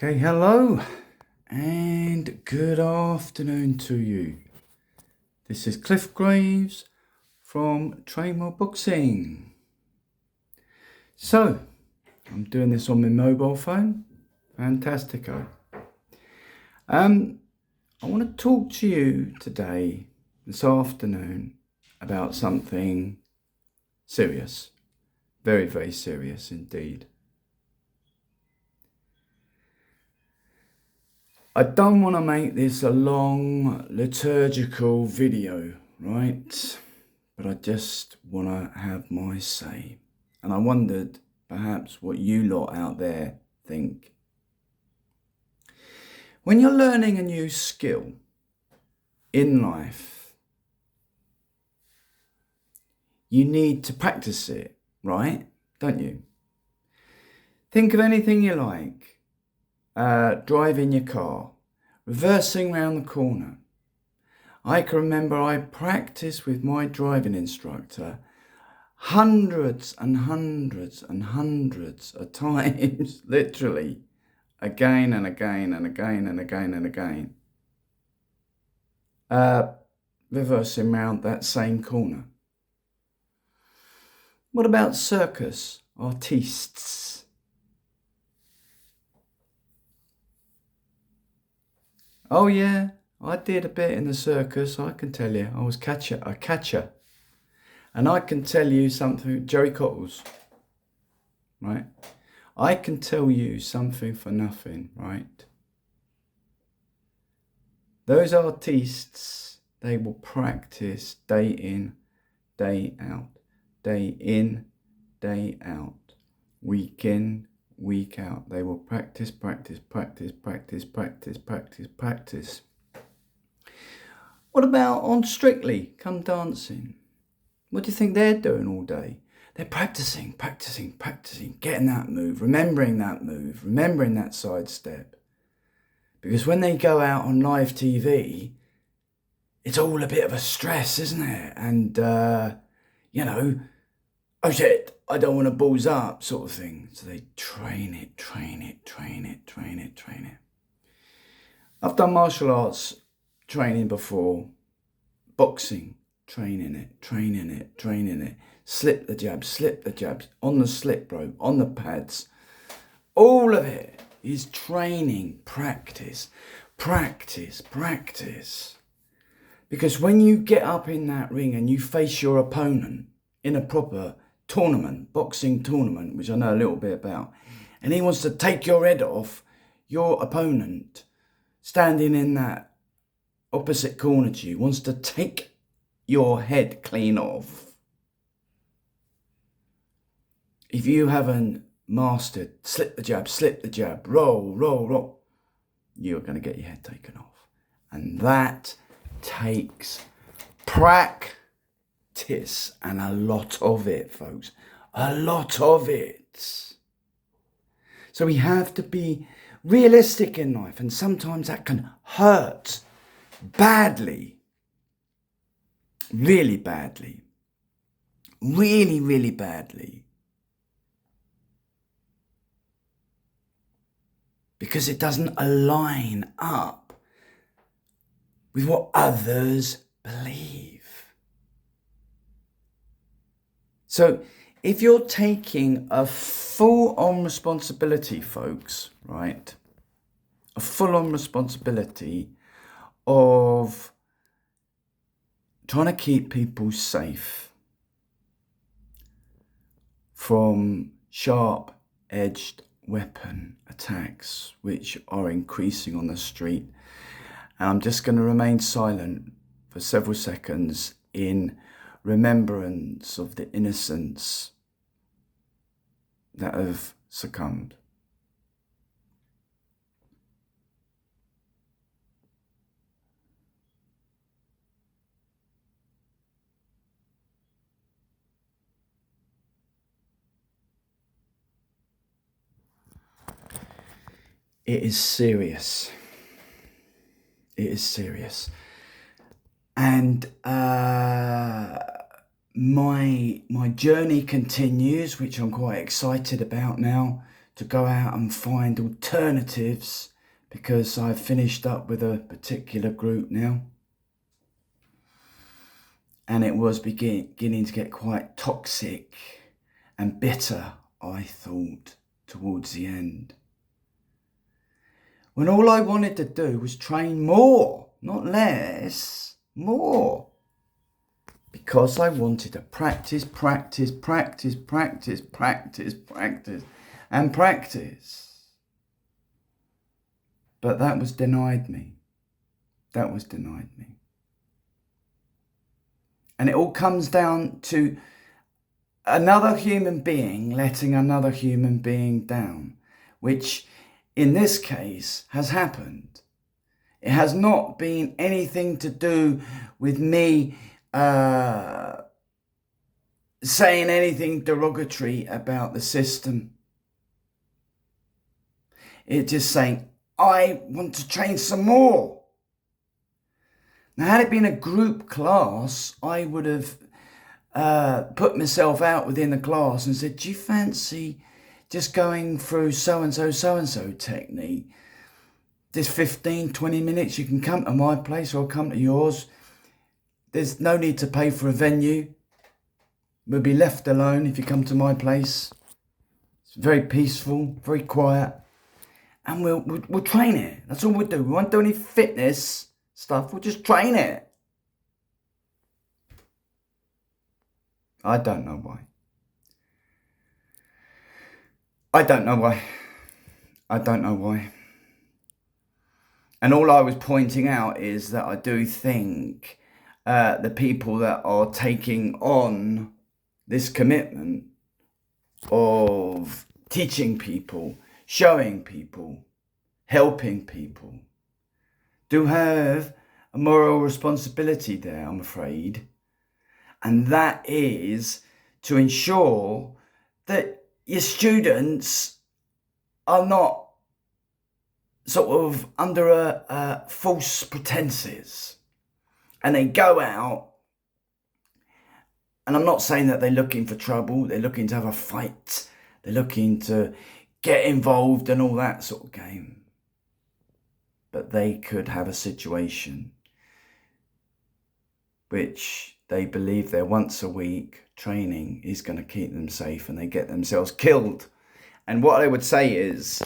Okay, hello and good afternoon to you. This is Cliff Graves from Trainwell Boxing. So, I'm doing this on my mobile phone. Fantastico. I want to talk to you today, this afternoon, about something serious. Very, very serious indeed. I don't want to make this a long liturgical video, right? But I just want to have my say. And I wondered perhaps what you lot out there think. When you're learning a new skill in life, you need to practice it, right? Don't you? Think of anything you like. Driving your car, reversing round the corner. I can remember I practiced with my driving instructor hundreds and hundreds and hundreds of times, literally, again and again and again and again and again, reversing round that same corner. What about circus artistes? Oh yeah, I did a bit in the circus, I can tell you. I was a catcher. And I can tell you something, Jerry Cottles, right? I can tell you something for nothing, right? Those artists, they will practice day in, day out, day in, day out, week in, week out. They will practice, practice, practice, practice, practice, practice, practice. What about on Strictly Come Dancing? What do you think they're doing all day? They're practicing, practicing, practicing, getting that move, remembering that side step. Because when they go out on live TV, it's all a bit of a stress, isn't it? And, oh shit, I don't want to balls up sort of thing. So they train it. I've done martial arts training before, boxing. Training it, slip the jabs, on the slip rope, on the pads. All of it is training, practice. Because when you get up in that ring and you face your opponent in a proper tournament, boxing tournament, which I know a little bit about, and he wants to take your head off, your opponent standing in that opposite corner to you wants to take your head clean off. If you haven't mastered slip the jab, roll, you're going to get your head taken off. And that takes practice, and a lot of it, folks. A lot of it. So we have to be realistic in life, and sometimes that can hurt badly. Really badly. Really badly. Because it doesn't align up with what others believe. So if you're taking a full-on responsibility, folks, right? A full-on responsibility of trying to keep people safe from sharp-edged weapon attacks, which are increasing on the street. And I'm just going to remain silent for several seconds in remembrance of the innocents that have succumbed. It is serious. And my journey continues, which I'm quite excited about now, to go out and find alternatives because I've finished up with a particular group now. And it was beginning to get quite toxic and bitter, I thought, towards the end. When all I wanted to do was train more, not less, more. Because I wanted to practice, and practice. But that was denied me. And it all comes down to another human being letting another human being down, which in this case has happened. It has not been anything to do with me saying anything derogatory about the system. It's just saying, I want to train some more. Now, had it been a group class, I would have put myself out within the class and said, do you fancy just going through so-and-so technique? This 15, 20 minutes, you can come to my place or I'll come to yours. There's no need to pay for a venue. We'll be left alone if you come to my place. It's very peaceful, very quiet. And we'll train it. That's all we'll do. We won't do any fitness stuff. We'll just train it. I don't know why. And all I was pointing out is that I do think the people that are taking on this commitment of teaching people, showing people, helping people, do have a moral responsibility there, I'm afraid. And that is to ensure that your students are not sort of under a false pretenses. And they go out, and I'm not saying that they're looking for trouble, they're looking to have a fight, they're looking to get involved and all that sort of game. But they could have a situation which they believe their once a week training is going to keep them safe and they get themselves killed. And what I would say is